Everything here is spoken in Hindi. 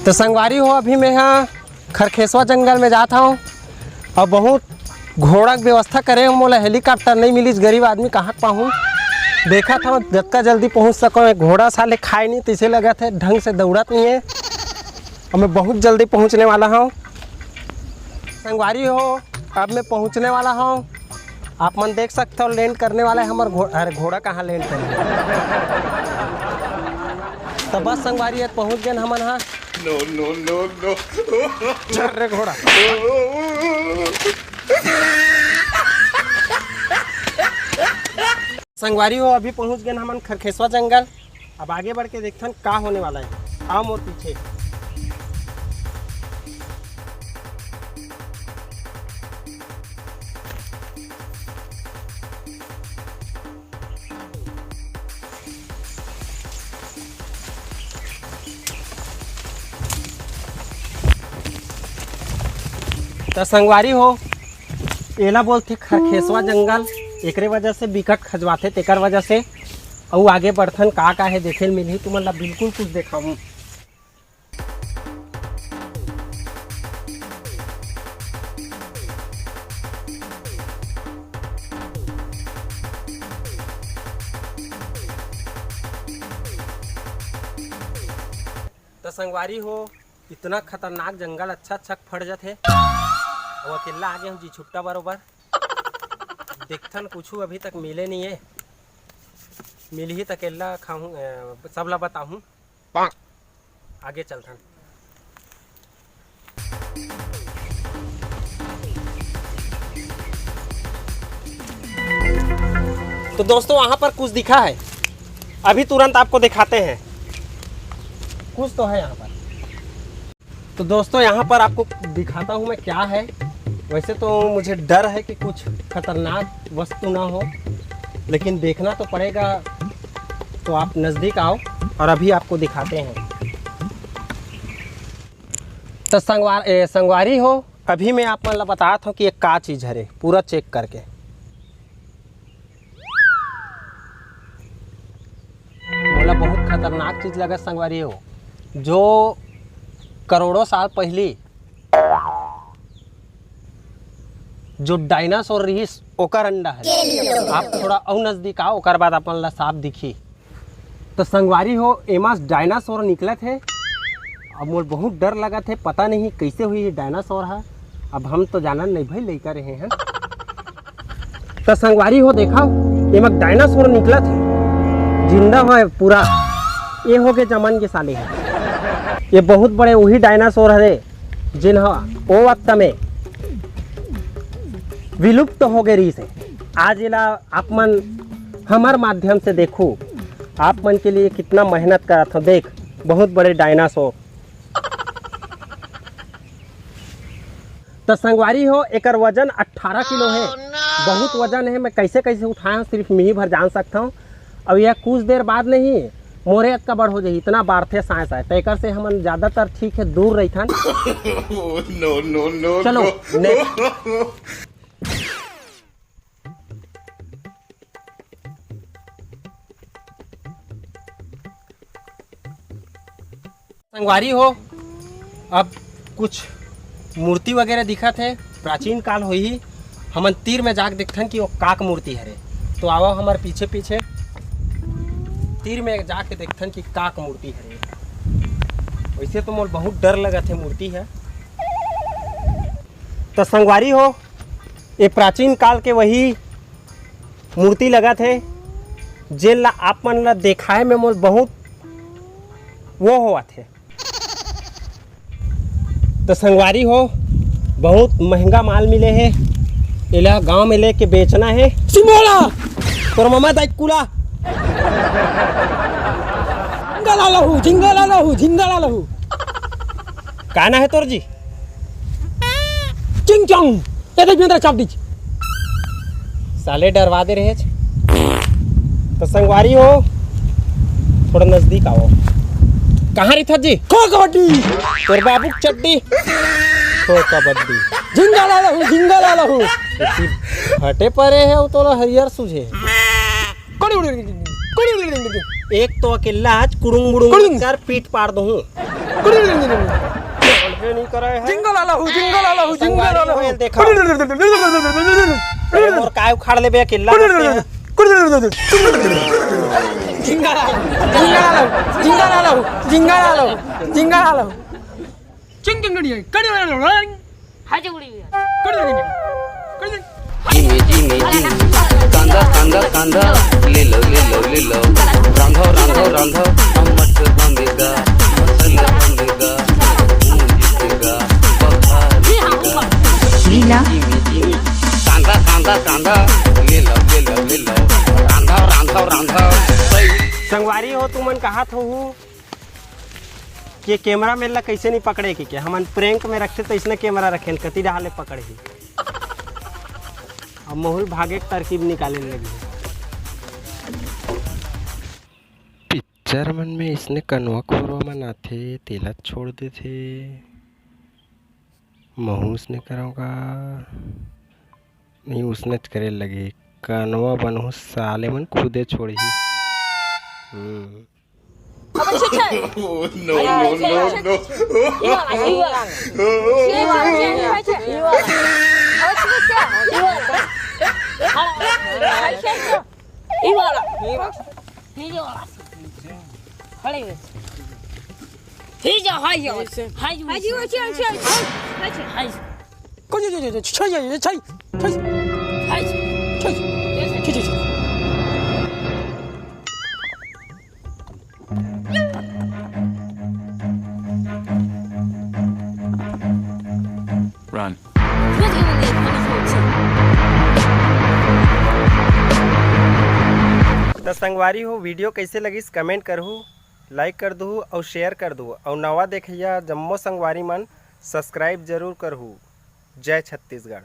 तो संगवारी हो, अभी मैं यहाँ खरखेसवा जंगल में जाता हूँ और बहुत घोड़ा की व्यवस्था करे हूँ। मोला हेलीकॉप्टर नहीं मिली, गरीब आदमी कहाँ पाऊँ। देखा था जितना जल्दी पहुँच सको। एक घोड़ा साले खाए नहीं, तीसरे लगा थे ढंग से दौड़त नहीं है और मैं बहुत जल्दी पहुँचने वाला हूँ। संगवारी हो, अब मैं पहुँचने वाला हूँ। आप मन देख सकते हो लैंड करने वाला है हमारा अरे घोड़ा कहाँ लैंड करेगा। तो बस संगवारी है, पहुँच गए हमन। हाँ नो नो नो नो चल रे घोड़ा। संगवारी हो, अभी पहुँच गए हमन खरखेसवा जंगल। अब आगे बढ़ के देखते हैं क्या होने वाला है। आओ मोर पीछे। तो संगवारी हो, एला बोलते खरखेसवा जंगल, एकरे वजह से बिकट खजवाते, तेकर वजह से और आगे बढ़थन का है देखे मिलही तुमन ला बिल्कुल कुछ देखाऊँ। तो संगवारी हो, इतना खतरनाक जंगल अच्छा फट जाते और अकेला आगे हम जी छुट्टा बरोबर देखथन कुछ अभी तक मिले नहीं है। मिल ही तो अकेला खाऊँ सब ला बताऊँ। आगे चलथन। तो दोस्तों वहाँ पर कुछ दिखा है, अभी तुरंत आपको दिखाते हैं। कुछ तो है यहाँ पर। तो दोस्तों यहाँ पर आपको दिखाता हूँ मैं क्या है। वैसे तो मुझे डर है कि कुछ खतरनाक वस्तु ना हो, लेकिन देखना तो पड़ेगा। तो आप नज़दीक आओ और अभी आपको दिखाते हैं। तो संगवारी हो, अभी मैं आप मतलब बता था कि ये का चीज़ है रे, पूरा चेक करके। बोला बहुत खतरनाक चीज़ लगा संगवारी हो, जो करोड़ों साल पहले जो डायनासोर रही ओकर अंडा है। आप थोड़ा और नजदीक आओ, ओकर बाद अपन ला साफ दिखी। तो संगवारी हो, एमास डायनासोर निकले थे। अब मोर बहुत डर लगा थे, पता नहीं कैसे हुई ये डायनासोर है। अब हम तो जानन नहीं भाई लेकर रहे हैं। तो संगवारी हो देखा, एमा डायनासोर निकला थे, जिंदा है पूरा। ये हो गए जमन के साले हैं। ये बहुत बड़े वही डायनासोर है जिन्हा वो वक्त में विलुप्त तो हो गए रही से। आज इला आप मन हमार माध्यम से देखो, आप मन के लिए कितना मेहनत करा था। देख बहुत बड़े डायनासोर। तो संगवारी हो, एकर वजन 18 किलो है। बहुत वजन है, मैं कैसे कैसे उठाया सिर्फ मैं ही भर जान सकता हूँ। अब यह कुछ देर बाद नहीं मोरे का बड़ हो जाए, इतना बार थे सांस आए। तैकर से हम ज्यादातर ठीक है दूर रही था। नो नो नो चलो नेक्स्ट। संगवारी हो, अब कुछ मूर्ति वगैरह दिखा थे, प्राचीन काल हो ही। हमन तीर में जाके देखथन कि वो काक मूर्ति है रे। तो आओ हमारे पीछे पीछे, तीर में जाके देखथन कि काक मूर्ति है रे। वैसे तो मोर बहुत डर लगा थे मूर्ति है। तो संगवारी हो, ये प्राचीन काल के वही मूर्ति लगा थे, जेल आप मन ला देखाए में मोर बहुत वो हुआ थे। तो संगवारी हो, बहुत महंगा माल मिले है। इला गांव में लेके बेचना है। सिमोला तोर मामा दाइकुला झिंगला लहू काना है तोर जी चिंग चोंग। ये देख मेरा चाप दीज साले डरवा दे रहे। तो संगवारी हो, थोड़ा नजदीक आओ। कहाँ रही था जी? खो कबड्डी तोर बाबू चड्डी। खो कबड्डी झिंगला लहू हटे परे है। वो तो हरियर सूझे एक तो अकेला आज कुड़ुंग मुड़ुंग कर पीठ पार दूँ। नहीं करे है जिंगल आला हूँ देखो और काय उखाड़ ले बे किल्ला Jimmy, Jimmy, Jimmy. Kanda, kanda, kanda. Lilo, lilo, lilo. Randho, randho, randho. Ammat bandega. Masala bandega. Jitega. Bakha. लीला Jimmy, Jimmy. Kanda, kanda, kanda. Lilo, lilo, lilo. Randho, randho, randho. संगवारी हो तुमन कहा हो कि कैमरा मेला कैसे नहीं पकड़े कि क्या हमन प्रैंक में रखते तो इसने कैमरा रखे कति डाले पकड़े ही अब मोहुल भागे के तरकीब निकालने लगी पिक्चर मन में इसने कनवा खोरवा मन आथे तेला छोड़ दे थे महू उसने कराऊंगा नहीं उसने करे लगे कनवा बनहु साले मन खुदे छोड़ी Oh, no, no, no, no. Run. तो संगवारी हो वीडियो कैसे लगिस कमेंट करहु लाइक कर दहु और शेयर कर दहु और नवा देखिया जम्मो संगवारी मन सब्सक्राइब जरूर करहु। जय छत्तीसगढ़।